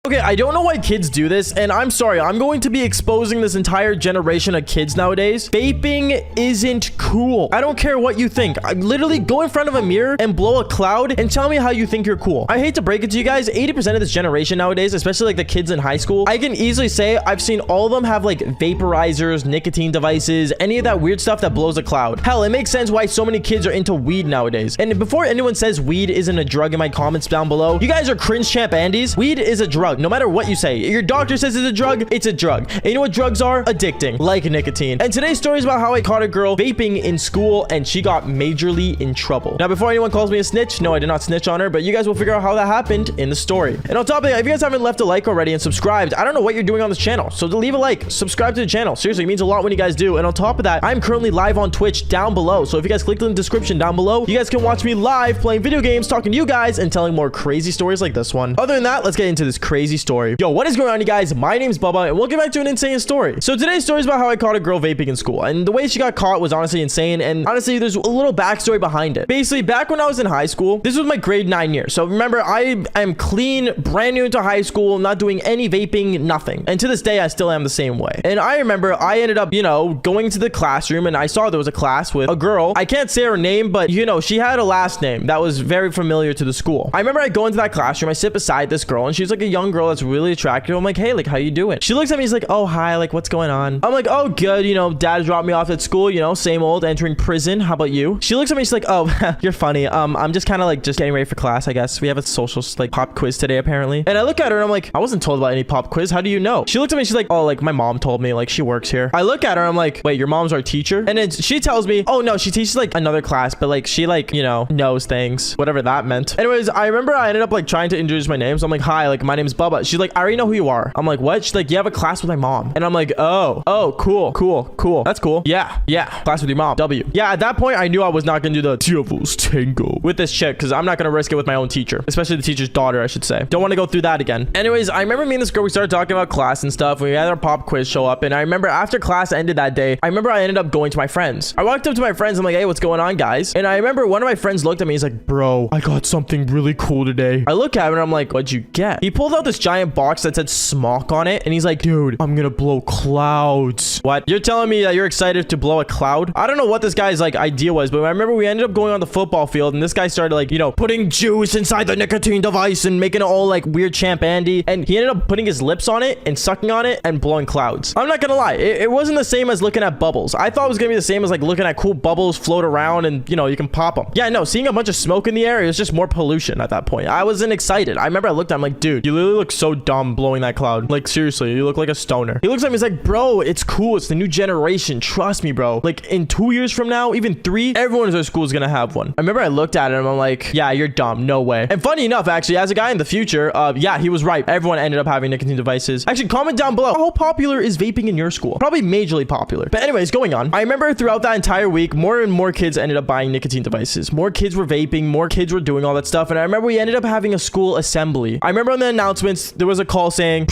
Okay, I don't know why kids do this, and I'm sorry. I'm going to be exposing this entire generation of kids nowadays. Vaping isn't cool. I don't care what you think. I literally go in front of a mirror and blow a cloud and tell me how you think you're cool. I hate to break it to you guys. 80% of this generation nowadays, especially like the kids in high school, I can easily say I've seen all of them have like vaporizers, nicotine devices, any of that weird stuff that blows a cloud. Hell, it makes sense why so many kids are into weed nowadays. And before anyone says weed isn't a drug in my comments down below, you guys are cringe champ Andes. Weed is a drug. No matter what you say, your doctor says it's a drug, it's a drug. And you know what drugs are? Addicting, like nicotine. And today's story is about how I caught a girl vaping in school and she got majorly in trouble. Now, before anyone calls me a snitch, no, I did not snitch on her, but you guys will figure out how that happened in the story. And on top of that, if you guys haven't left a like already and subscribed, I don't know what you're doing on this channel. So to leave a like, subscribe to the channel. Seriously, it means a lot when you guys do. And on top of that, I'm currently live on Twitch down below. So if you guys click in the description down below, you guys can watch me live playing video games, talking to you guys, and telling more crazy stories like this one. Other than that, let's get into this crazy story. Yo, what is going on, you guys? My name's Bubba, and we'll get back to an insane story. So today's story is about how I caught a girl vaping in school, and the way she got caught was honestly insane, and honestly, there's a little backstory behind it. Basically, back when I was in high school, this was my grade 9 year. So remember, I am clean, brand new into high school, not doing any vaping, nothing. And to this day, I still am the same way. And I remember I ended up, you know, going to the classroom, and I saw there was a class with a girl. I can't say her name, but you know, she had a last name that was very familiar to the school. I remember I go into that classroom, I sit beside this girl, and she's like a young girl that's really attractive. I'm like, hey, like, how you doing? She looks at me, she's like, oh, hi, like, what's going on? I'm like, oh, good, you know, dad dropped me off at school, you know, same old, entering prison. How about you? She looks at me, she's like, oh, you're funny. I'm just kind of like just getting ready for class, I guess. We have a social like pop quiz today, apparently. And I look at her and I'm like, I wasn't told about any pop quiz. How do you know? She looked at me, she's like, oh, like my mom told me, like she works here. I look at her, I'm like, wait, your mom's our teacher? And then she tells me, oh no, she teaches like another class, but like she like, you know, knows things, whatever that meant. Anyways, I remember I ended up like trying to introduce my name. So I'm like, hi, like my name's Bubba. She's like, I already know who you are. I'm like, what? She's like, you have a class with my mom. And I'm like, oh, cool. That's cool. Yeah. Class with your mom. W. Yeah, at that point, I knew I was not gonna do the devil's tango with this chick because I'm not gonna risk it with my own teacher, especially the teacher's daughter, I should say. Don't want to go through that again. Anyways, I remember me and this girl, we started talking about class and stuff. We had our pop quiz show up, and I remember after class ended that day, I remember I ended up going to my friends. I walked up to my friends. I'm like, hey, what's going on, guys? And I remember one of my friends looked at me. He's like, bro, I got something really cool today. I look at him and I'm like, what'd you get? He pulled out this giant box that said smoke on it, and he's like, dude, I'm gonna blow clouds. What? You're telling me that you're excited to blow a cloud? I don't know what this guy's like idea was, but I remember we ended up going on the football field, and this guy started like, you know, putting juice inside the nicotine device and making it all like weird champ Andy, and he ended up putting his lips on it and sucking on it and blowing clouds. I'm not gonna lie, it wasn't the same as looking at bubbles. I thought it was gonna be the same as like looking at cool bubbles float around and, you know, you can pop them. Yeah, no, seeing a bunch of smoke in the air, it was just more pollution at that point. I wasn't excited. I remember I looked at him like, dude, you literally look so dumb blowing that cloud. Like, seriously, you look like a stoner. He looks at me, he's like, bro, it's cool. It's the new generation. Trust me, bro. Like, in 2 years from now, even 3, everyone in our school is gonna have one. I remember I looked at him, I'm like, yeah, you're dumb. No way. And funny enough, actually, as a guy in the future, yeah, he was right. Everyone ended up having nicotine devices. Actually, comment down below, how popular is vaping in your school? Probably majorly popular. But anyways, going on. I remember throughout that entire week, more and more kids ended up buying nicotine devices. More kids were vaping, more kids were doing all that stuff. And I remember we ended up having a school assembly. I remember on the announcements, there was a call saying,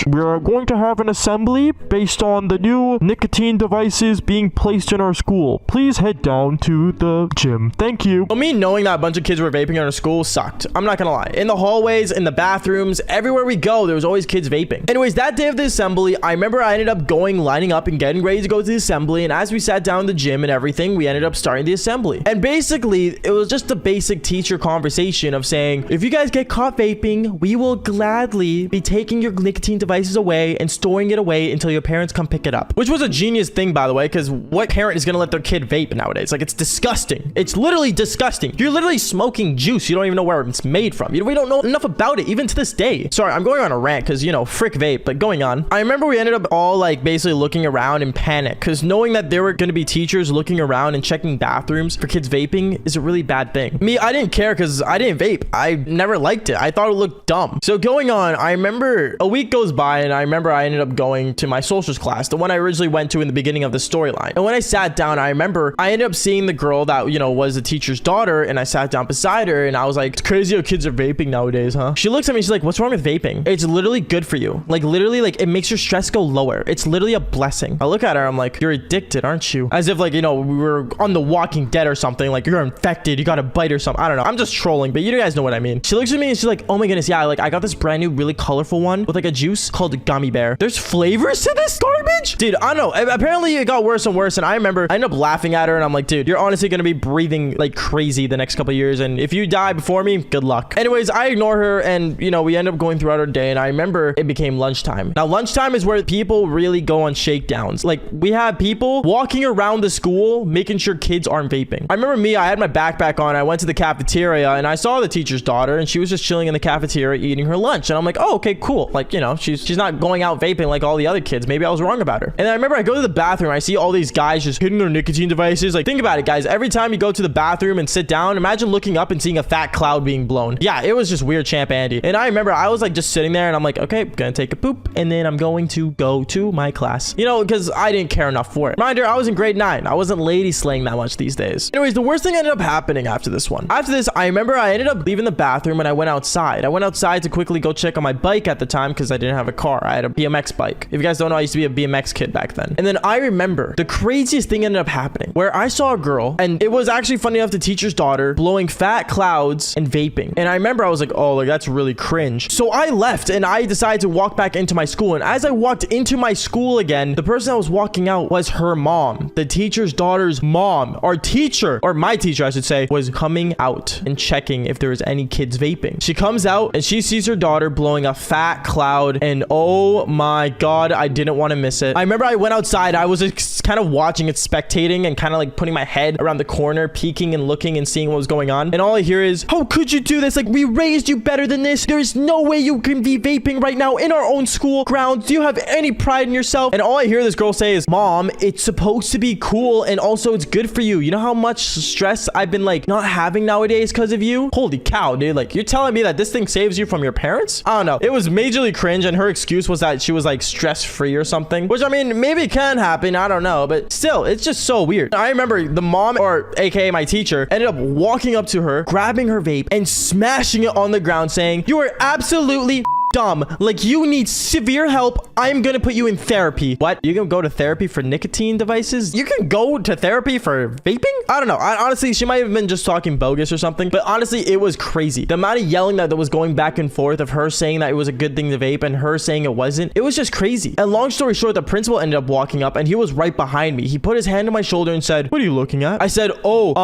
we're going to have an assembly based on the new nicotine devices being placed in our school. Please head down to the gym. Thank you. Well, me knowing that a bunch of kids were vaping in our school sucked. I'm not gonna lie. In the hallways, in the bathrooms, everywhere we go, there was always kids vaping. Anyways, that day of the assembly, I remember I ended up lining up and getting ready to go to the assembly. And as we sat down in the gym and everything, we ended up starting the assembly. And basically, it was just a basic teacher conversation of saying, if you guys get caught vaping, we will gladly be taking your nicotine devices away and storing it away until your parents come pick it up. Which was a genius thing, by the way, because what parent is going to let their kid vape nowadays? Like, it's disgusting. It's literally disgusting. You're literally smoking juice. You don't even know where it's made from. We don't know enough about it, even to this day. Sorry, I'm going on a rant because, you know, frick vape, but going on. I remember we ended up all like basically looking around in panic because knowing that there were going to be teachers looking around and checking bathrooms for kids vaping is a really bad thing. Me, I didn't care because I didn't vape. I never liked it. I thought it looked dumb. So going on, I remember a week goes by and I remember I ended up going to my socials class, the one I originally went to in the beginning of the storyline. And when I sat down, I remember I ended up seeing the girl that, you know, was the teacher's daughter, and I sat down beside her and I was like, it's crazy how kids are vaping nowadays, huh? She looks at me, she's like, what's wrong with vaping? It's literally good for you. Like, literally, like, it makes your stress go lower. It's literally a blessing. I look at her, I'm like, you're addicted, aren't you? As if, like, you know, we were on The Walking Dead or something. Like, you're infected, you got a bite or something. I don't know. I'm just trolling, but you guys know what I mean. She looks at me and she's like, oh my goodness, yeah, like, I got this brand brand new, really colorful one with like a juice called Gummy Bear. There's flavors to this garbage? Dude, I don't know. Apparently it got worse and worse. And I remember I ended up laughing at her and I'm like, dude, you're honestly going to be breathing like crazy the next couple of years. And if you die before me, good luck. Anyways, I ignore her and, you know, we end up going throughout our day. And I remember it became lunchtime. Now, lunchtime is where people really go on shakedowns. Like, we have people walking around the school making sure kids aren't vaping. I remember me, I had my backpack on. I went to the cafeteria and I saw the teacher's daughter and she was just chilling in the cafeteria eating her lunch. And I'm like, oh, okay, cool. Like, you know, she's not going out vaping like all the other kids. Maybe I was wrong about her. And then I remember I go to the bathroom. I see all these guys just hitting their nicotine devices. Like, think about it, guys. Every time you go to the bathroom and sit down, imagine looking up and seeing a fat cloud being blown. Yeah, it was just weird, Champ Andy. And I remember I was like just sitting there and I'm like, okay, gonna take a poop and then I'm going to go to my class. You know, because I didn't care enough for it. Reminder, I was in grade 9. I wasn't lady slaying that much these days. Anyways, the worst thing ended up happening after this one. After this, I remember I ended up leaving the bathroom and I went outside. I went outside to quickly go check on my bike at the time because I didn't have a car. I had a BMX bike. If you guys don't know, I used to be a BMX kid back then. And then I remember the craziest thing ended up happening where I saw a girl and it was actually funny enough the teacher's daughter blowing fat clouds and vaping. And I remember I was like, oh, like that's really cringe. So I left and I decided to walk back into my school. And as I walked into my school again, the person that was walking out was her mom. The teacher's daughter's mom, our teacher, or my teacher, I should say, was coming out and checking if there was any kids vaping. She comes out and she sees her daughter blowing a fat cloud and oh my God, I didn't want to miss it. I remember I went outside. I was just kind of watching it, spectating and kind of like putting my head around the corner, peeking and looking and seeing what was going on. And all I hear is, how could you do this? Like, we raised you better than this. There's no way you can be vaping right now in our own school grounds. Do you have any pride in yourself? And all I hear this girl say is, Mom, it's supposed to be cool and also it's good for you. You know how much stress I've been like not having nowadays because of you? Holy cow, dude. Like, you're telling me that this thing saves you from your parents? I don't know. It was majorly cringe and her excuse was that she was like stress free or something, which I mean, maybe it can happen. I don't know, but still, it's just so weird. I remember the mom, or aka my teacher, ended up walking up to her, grabbing her vape and smashing it on the ground saying, you are absolutely dumb. Like, you need severe help. I'm gonna put you in therapy. What? You can go to therapy for nicotine devices? You can go to therapy for vaping? I don't know. Honestly, she might have been just talking bogus or something, but honestly, it was crazy. The amount of yelling that was going back and forth of her saying that it was a good thing to vape and her saying it wasn't, it was just crazy. And long story short, the principal ended up walking up and he was right behind me. He put his hand on my shoulder and said, what are you looking at? I said, oh,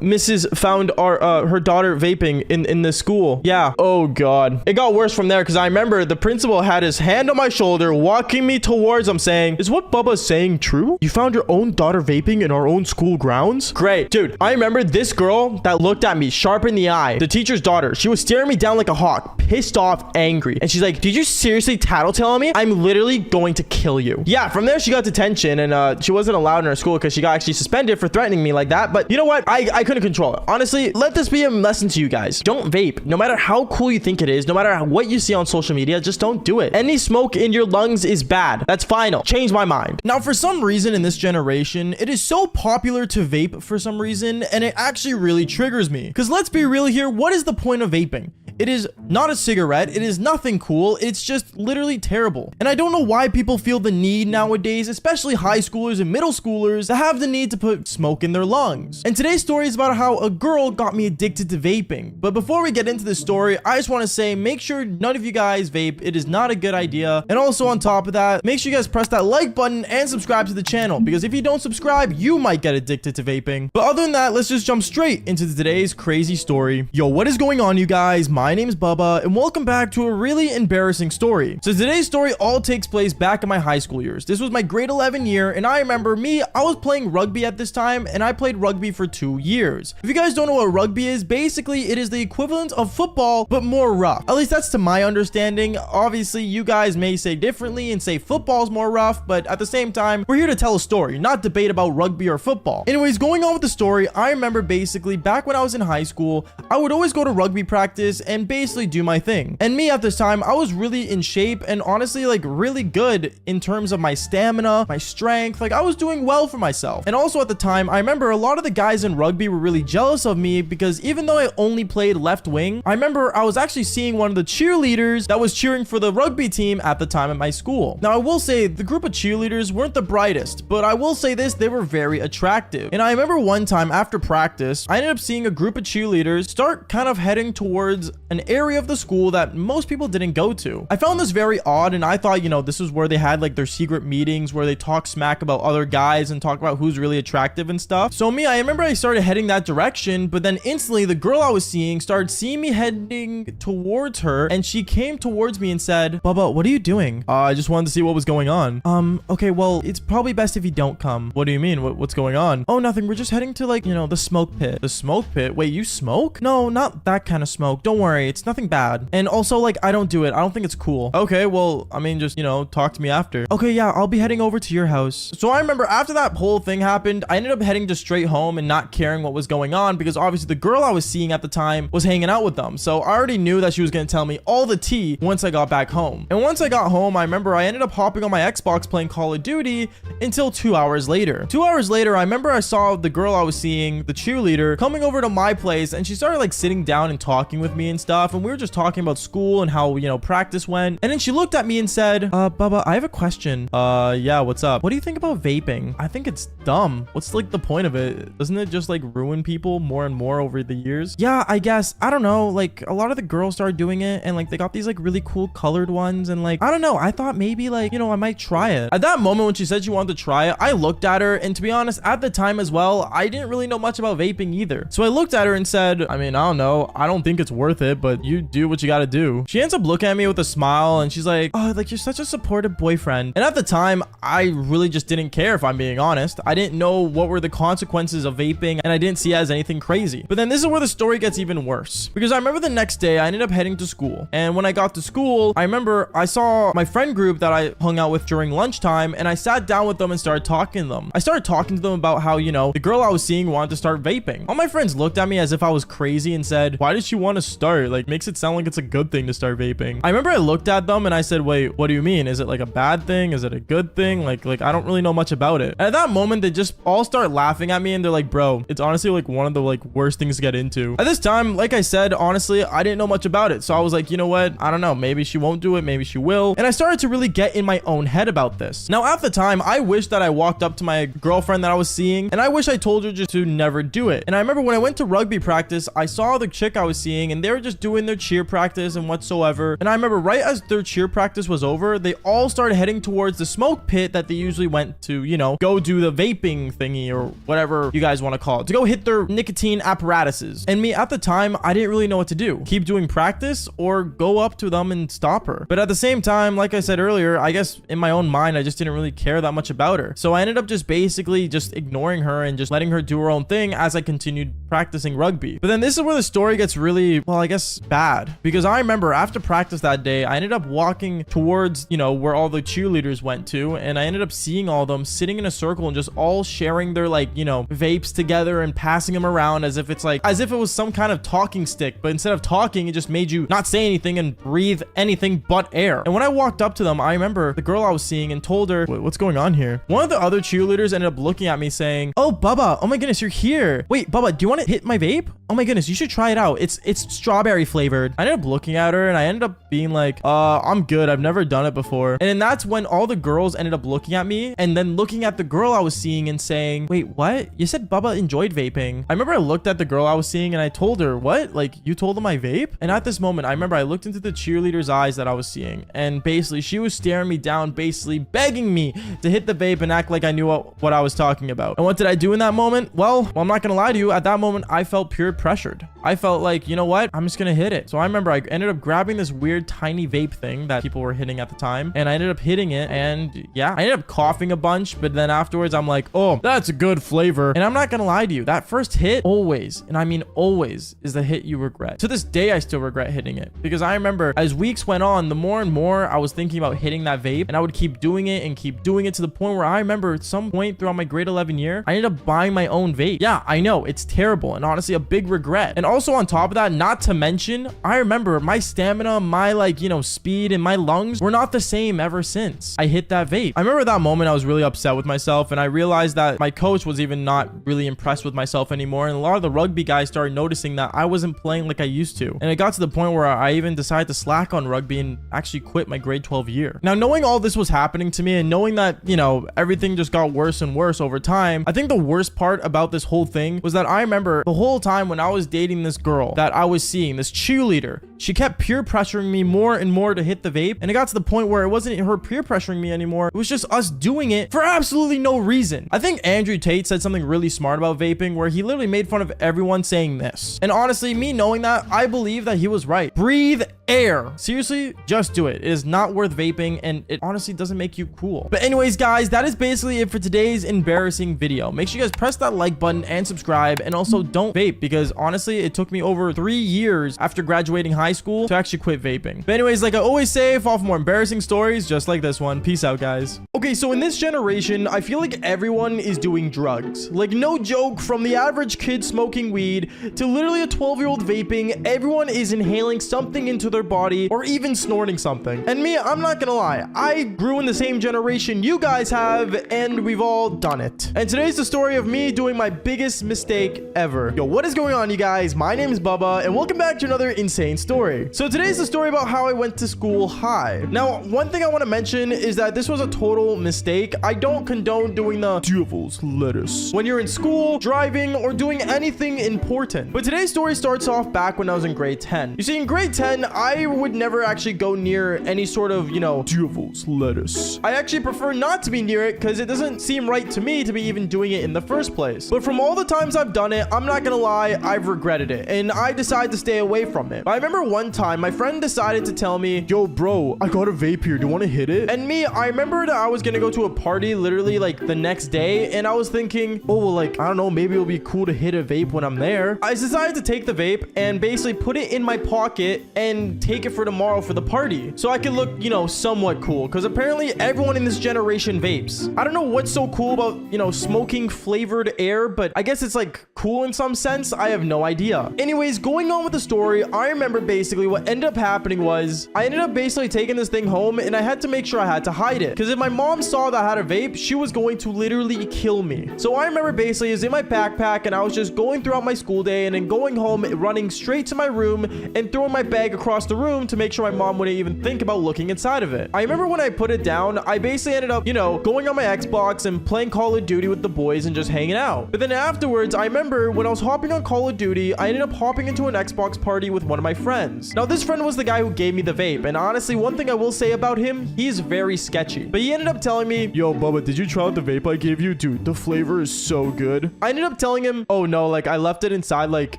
Mrs. found our, her daughter vaping in the school. Yeah. Oh God. It got worse from there because I remember the principal had his hand on my shoulder walking me towards him saying, is what Bubba's saying true? You found your own daughter vaping in our own school grounds? Great. Dude, I remember this girl that looked at me sharp in the eye, the teacher's daughter. She was staring me down like a hawk, pissed off, angry. And she's like, did you seriously tattletale me? I'm literally going to kill you. Yeah, from there she got detention and she wasn't allowed in her school because she got actually suspended for threatening me like that. But you know what? I couldn't control it. Honestly, let this be a lesson to you guys. Don't vape. No matter how cool you think it is, no matter what you see on social media, just don't do it. Any smoke in your lungs is bad. That's final. Change my mind. Now, for some reason in this generation, it is so popular to vape for some reason, and it actually really triggers me. Because let's be real here, what is the point of vaping? It is not a cigarette. It is nothing cool. It's just literally terrible. And I don't know why people feel the need nowadays, especially high schoolers and middle schoolers, to have the need to put smoke in their lungs. And today's story is about how a girl got me addicted to vaping. But before we get into this story, I just want to say, make sure none of you guys vape. It is not a good idea. And also on top of that, make sure you guys press that like button and subscribe to the channel, because if you don't subscribe, you might get addicted to vaping. But other than that, let's just jump straight into today's crazy story. Yo, what is going on, you guys? My name is Bubba, and welcome back to a really embarrassing story. So today's story all takes place back in my high school years. This was my grade 11 year, and I remember I was playing rugby at this time, and I played rugby for 2 years. If you guys don't know what rugby is, basically it is the equivalent of football, but more rough. At least that's to my understanding. Obviously, you guys may say differently and say football's more rough, but at the same time, we're here to tell a story, not debate about rugby or football. Anyways, going on with the story, I remember basically back when I was in high school, I would always go to rugby practice and basically do my thing. And me at this time, I was really in shape and honestly like really good in terms of my stamina, my strength. Like, I was doing well for myself. And also at the time, I remember a lot of the guys in rugby were really jealous of me because even though I only played left wing, I remember I was actually seeing one of the cheerleaders that was cheering for the rugby team at the time at my school. Now, I will say the group of cheerleaders weren't the brightest, but I will say this, they were very attractive. And I remember one time after practice, I ended up seeing a group of cheerleaders start kind of heading towards an area of the school that most people didn't go to. I found this very odd, and I thought, you know, this was where they had like their secret meetings where they talk smack about other guys and talk about who's really attractive and stuff. So I remember I started heading that direction, but then instantly the girl I was seeing started seeing me heading towards her, and she came towards me and said, Bubba, what are you doing? I just wanted to see what was going on. Okay, well, it's probably best if you don't come. What do you mean? What's going on? Oh, nothing. We're just heading to, like, you know, the smoke pit. The smoke pit? Wait, you smoke? No, not that kind of smoke. Don't worry. It's nothing bad. And also, like, I don't do it. I don't think it's cool. Okay, well, just, you know, talk to me after. Okay, yeah, I'll be heading over to your house. So I remember after that whole thing happened, I ended up heading just straight home and not caring what was going on because obviously the girl I was seeing at the time was hanging out with them. So I already knew that she was going to tell me all the tea once I got back home. And once I got home, I remember I ended up hopping on my Xbox playing Call of Duty until 2 hours later. 2 hours later, I remember I saw the girl I was seeing, the cheerleader, coming over to my place, and she started like sitting down and talking with me and stuff. And we were just talking about school and how, you know, practice went. And then she looked at me and said, Bubba, I have a question. Yeah, what's up? What do you think about vaping? I think it's dumb. What's like the point of it? Doesn't it just like ruin people more and more over the years? Yeah, I guess. I don't know. Like a lot of the girls started doing it, and like they got these like really cool colored ones, and like I don't know. I thought maybe like, you know, I might try it. At that moment when she said she wanted to try it, I looked at her, and to be honest, at the time as well, I didn't really know much about vaping either. So I looked at her and said, I don't know. I don't think it's worth it, but you do what you gotta do. She ends up looking at me with a smile, and she's like, oh, like you're such a supportive boyfriend. And at the time, I really just didn't care, if I'm being honest. I didn't know what were the consequences of vaping, and I didn't see it as anything crazy. But then this is where the story gets even worse, because I remember the next day I ended up heading to school, and when I got to school, I remember I saw my friend group that I hung out with during lunchtime, and I sat down with them and started talking to them. I started talking to them about how, you know, the girl I was seeing wanted to start vaping. All my friends looked at me as if I was crazy and said, why did she want to start? Like, makes it sound like it's a good thing to start vaping. I remember I looked at them and I said, wait, what do you mean? Is it like a bad thing? Is it a good thing? Like I don't really know much about it. And at that moment, they just all start laughing at me, and they're like, bro, it's honestly like one of the like worst things to get into. At this time, like I said, honestly, I didn't know much about it. So I was like, you know what? I don't know. Maybe she won't do it. Maybe she will. And I started to really get in my own head about this. Now, at the time, I wish that I walked up to my girlfriend that I was seeing, and I wish I told her just to never do it. And I remember when I went to rugby practice, I saw the chick I was seeing, and they were just doing their cheer practice and whatsoever. And I remember right as their cheer practice was over, they all started heading towards the smoke pit that they usually went to, you know, go do the vaping thingy or whatever you guys want to call it, to go hit their nicotine apparatuses. And me at the time, I didn't really know what to do. Keep doing practice or go up to them and stop her. But at the same time, like I said earlier, I guess in my own mind, I just didn't really care that much about her. So I ended up just basically just ignoring her and just letting her do her own thing as I continued practicing rugby. But then this is where the story gets really, well, I guess bad, because I remember after practice that day, I ended up walking towards, you know, where all the cheerleaders went to, and I ended up seeing all of them sitting in a circle and just all sharing their, like, you know, vapes together and passing them around as if it's like, as if it was some kind of talking stick, but instead of talking, it just made you not say anything and breathe anything but air. And when I walked up to them, I remember the girl I was seeing and told her, what's going on here? One of the other cheerleaders ended up looking at me saying, oh, Bubba, oh my goodness, you're here. Wait, Bubba, do you want to hit my vape? Oh my goodness, you should try it out. It's strawberry flavored. I ended up looking at her and I ended up being like, I'm good. I've never done it before. And then that's when all the girls ended up looking at me and then looking at the girl I was seeing and saying, wait, what? You said Bubba enjoyed vaping. I remember I looked at the girl I was seeing and I told her, what? Like, you told them I vape? And at this moment, I remember I looked into the cheerleader's eyes that I was seeing, and basically she was staring me down, basically begging me to hit the vape and act like I knew what I was talking about. And what did I do in that moment? Well, I'm not gonna lie to you. At that moment, I felt pure pressured. I felt like, you know what? I'm just gonna hit it. So I remember I ended up grabbing this weird tiny vape thing that people were hitting at the time, and I ended up hitting it, and yeah, I ended up coughing a bunch, but then afterwards I'm like, oh, that's a good flavor. And I'm not gonna lie to you, that first hit always, and I mean always, is the hit you regret. To this day, I still regret hitting it, because I remember as weeks went on, the more and more I was thinking about hitting that vape, and I would keep doing it and keep doing it to the point where I remember at some point throughout my grade 11 year, I ended up buying my own vape. Yeah, I know, it's terrible, and honestly a big regret. And also on top of that, not to mention, I remember my stamina, my, like, you know, speed and my lungs were not the same ever since I hit that vape. I remember that moment I was really upset with myself, and I realized that my coach was even not really impressed with myself anymore, and a lot of the rugby guys started noticing that I wasn't playing like I used to. And it got to the point where I even decided to slack on rugby and actually quit my grade 12 year. Now, knowing all this was happening to me and knowing that, you know, everything just got worse and worse over time, I think the worst part about this whole thing was that I remember the whole time when I was dating this girl that I was seeing, this cheerleader. She kept peer pressuring me more and more to hit the vape. And it got to the point where it wasn't her peer pressuring me anymore. It was just us doing it for absolutely no reason. I think Andrew Tate said something really smart about vaping where he literally made fun of everyone saying this. And honestly, me knowing that, I believe that he was right. Breathe air. Seriously, just do it. It is not worth vaping, and it honestly doesn't make you cool. But anyways, guys, that is basically it for today's embarrassing video. Make sure you guys press that like button and subscribe, and also don't vape, because honestly, it took me over 3 years after graduating high school to actually quit vaping. But anyways, like I always say, fall for more embarrassing stories just like this one. Peace out, guys. Okay, so in this generation, I feel like everyone is doing drugs. Like, no joke, from the average kid smoking weed to literally a 12-year-old vaping, everyone is inhaling something into their body or even snorting something. And me, I'm not gonna lie, I grew in the same generation you guys have, and we've all done it. And today's the story of me doing my biggest mistake ever. Yo, what is going on, you guys? My name is Bubba, and welcome back to another insane story. So today's the story about how I went to school high. Now, one thing I want to mention is that this was a total mistake. I don't condone doing the devil's lettuce when you're in school, driving, or doing anything important. But today's story starts off back when I was in grade 10. You see, in grade 10, I would never actually go near any sort of, you know, devil's lettuce. I actually prefer not to be near it because it doesn't seem right to me to be even doing it in the first place. But from all the times I've done it, I'm not gonna lie, I've regretted it, and I decided to stay away from it. But I remember one time my friend decided to tell me, yo bro, I got a vape here, do you want to hit it? And me, I remember that I was gonna go to a party literally like the next day, and I was thinking, oh well, like I don't know, maybe it'll be cool to hit a vape when I'm there. I decided to take the vape and basically put it in my pocket and take it for tomorrow for the party, so I could look, you know, somewhat cool, because apparently everyone in this generation vapes. I don't know what's so cool about, you know, smoking flavored air, but I guess it's like cool in some sense. I have no idea. Anyways, going on with the story, I remember basically what ended up happening was I ended up basically taking this thing home, and I had to make sure I had to hide it, because if my mom saw that I had a vape, she was going to literally kill me. So I remember basically it was in my backpack, and I was just going throughout my school day and then going home, running straight to my room and throwing my bag across the room to make sure my mom wouldn't even think about looking inside of it. I remember when I put it down, I basically ended up, you know, going on my Xbox and playing Call of Duty with the boys and just hanging out. But then afterwards, I remember when I was hopping on Call of Duty, I ended up hopping into an Xbox party with one of my friends. Now, this friend was the guy who gave me the vape, and honestly, one thing I will say about him, he's very sketchy. But he ended up telling me, yo, Bubba, did you try out the vape I gave you? Dude, the flavor is so good. I ended up telling him, oh no, like I left it inside like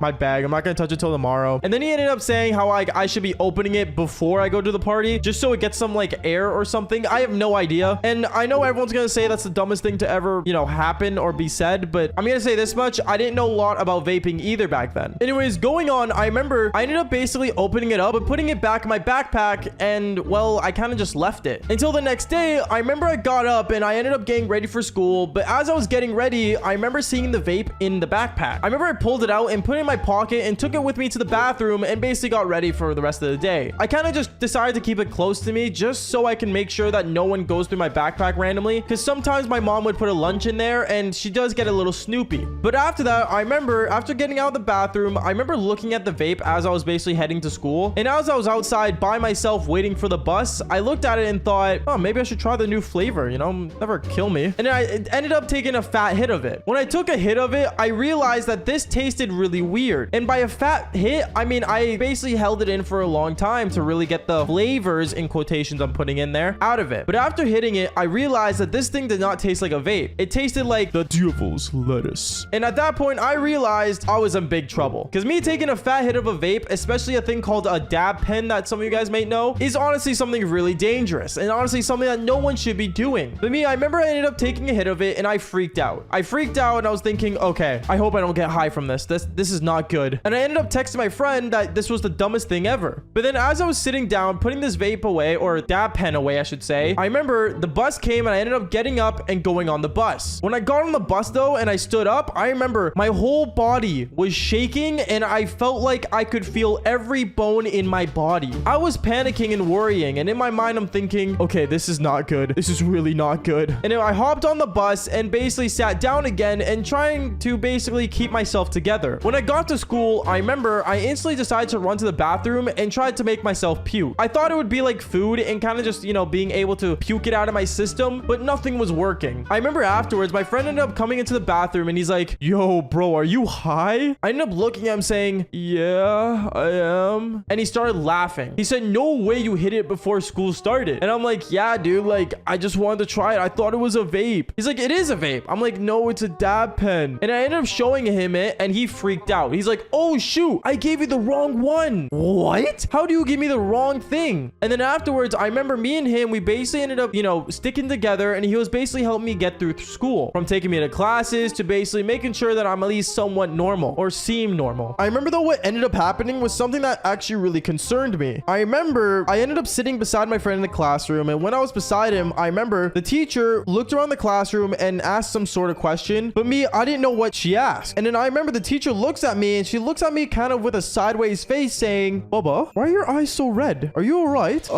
my bag. I'm not gonna touch it till tomorrow. And then he ended up saying how I should be opening it before I go to the party, just so it gets some like air or something. I have no idea. And I know everyone's gonna say that's the dumbest thing to ever, you know, happen or be said, but I'm gonna say this much, I didn't know a lot about vaping either back then. Anyways, going on, I remember I ended up basically opening it up but putting it back in my backpack, and well, I kind of just left it until the next day. I remember I got up and I ended up getting ready for school, but as I was getting ready, I remember seeing the vape in the backpack. I remember I pulled it out and put it in my pocket and took it with me to the bathroom and basically got ready for the rest of the day. I kind of just decided to keep it close to me just so I can make sure that no one goes through my backpack randomly, because sometimes my mom would put a lunch in there and she does get a little snoopy. But after that, I remember after getting out of the bathroom, I remember looking at the vape as I was basically heading to school, and as I was outside by myself waiting for the bus, I looked at it and thought, oh, maybe I should try the new flavor, you know, never kill me. And then I ended up taking a fat hit of it. When I took a hit of it, I realized that this tasted really weird, and by a fat hit, I mean I basically held it in for a long time to really get the flavors, in quotations I'm putting in there, out of it. But after hitting it, I realized that this thing did not taste like a vape. It tasted like the devil's lettuce. And at that point, I realized I was in big trouble, because me taking a fat hit of a vape, especially a thing called a dab pen that some of you guys may know, is honestly something really dangerous, and honestly something that no one should be doing. But me, I remember I ended up taking a hit of it and I freaked out. I freaked out and I was thinking, okay, I hope I don't get high from this. This is not good. And I ended up texting my friend that this was the dumbest thing ever. But then as I was sitting down, putting this vape away, or dab pen away, I should say, I remember the bus came and I ended up getting up and going on the bus. When I got on the bus though, and I stood up, I remember my whole body was shaking and I felt like I could feel every bone in my body. I was panicking and worrying, and in my mind I'm thinking, okay, this is not good. This is really not good. And I hopped on the bus and basically sat down again and trying to basically keep myself together. When I got to school, I remember I instantly decided to run to the bathroom and tried to make myself puke. I thought it would be like food and kind of just, being able to puke it out of my system, but nothing was working. I remember afterwards, my friend ended up coming into the bathroom and he's like, yo, bro, are you high? I ended up looking at him saying, yeah, I am. And he started laughing. He said, no way you hit it before school started. And I'm like, yeah, dude, like, I just wanted to try it. I thought it was a vape. He's like, it is a vape. I'm like, no, it's a dab pen. And I ended up showing him it and he freaked out. He's like, oh, shoot, I gave you the wrong one. What? How do you give me the wrong thing? And then afterwards, I remember me and him, we basically ended up, sticking together, and he was basically helping me get through school, from taking me to classes to basically making sure that I'm at least somewhat normal or seem normal. I remember though what ended up happening was something that actually really concerned me. I remember I ended up sitting beside my friend in the classroom, and when I was beside him, I remember the teacher looked around the classroom and asked some sort of question, but me, I didn't know what she asked. And then I remember the teacher looks at me and she looks at me kind of with a sideways face saying, Bubba, why are your eyes so red? Are you all right?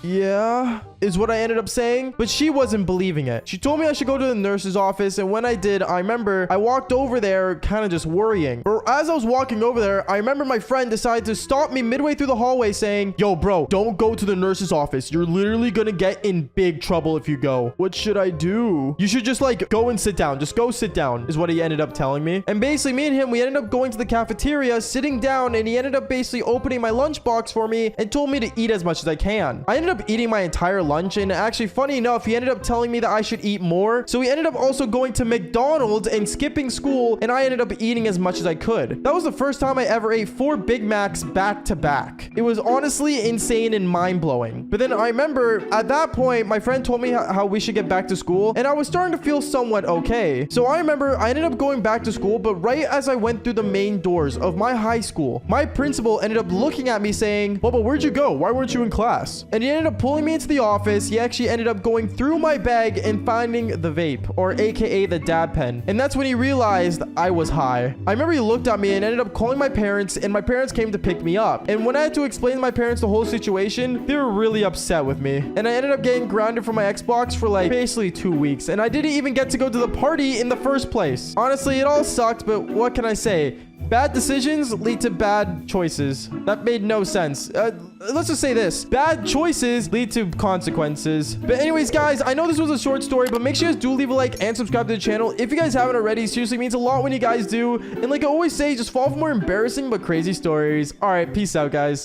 Yeah, is what I ended up saying, but she wasn't believing it. She told me I should go to the nurse's office, and when I did, I remember I walked over there kind of just worrying. Or as I was walking over there, I remember my friend decided to stop me midway through the hallway saying, yo, bro, don't go to the nurse's office. You're literally gonna get in big trouble if you go. What should I do? You should just like go and sit down. Just go sit down is what he ended up telling me. And basically me and him, we ended up going to the cafeteria, sitting down, and he ended up basically opening my lunchbox for me and told me to eat as much as I can. I ended up eating my entire lunch, and actually funny enough, he ended up telling me that I should eat more. So he ended up also going to McDonald's and skipping school, and I ended up eating as much as I could. That was the first time I ever ate 4 Big Macs back to back. It was honestly insane and mind-blowing. But then I remember at that point, my friend told me how we should get back to school, and I was starting to feel somewhat okay. So I remember I ended up going back to school, but right as I went through the main doors of my high school, my principal ended up looking at me saying, Bubba, where'd you go? Why weren't you in class? And he ended up pulling me into the office. He actually ended up going through my bag and finding the vape, or aka the dab pen. And that's when he realized I was high. I remember he looked at me and ended up calling my parents, and my parents came to pick me up. And when I had to explain to my parents the whole situation, they were really upset with me. And I ended up getting grounded from my Xbox for like basically 2 weeks. And I didn't even get to go to the party in the first place. Honestly, it all sucked, but what can I say? Bad decisions lead to bad choices. That made no sense. Let's just say this. Bad choices lead to consequences. But anyways, guys, I know this was a short story, but make sure you guys do leave a like and subscribe to the channel. If you guys haven't already, seriously means a lot when you guys do. And like I always say, just follow for more embarrassing but crazy stories. All right, peace out, guys.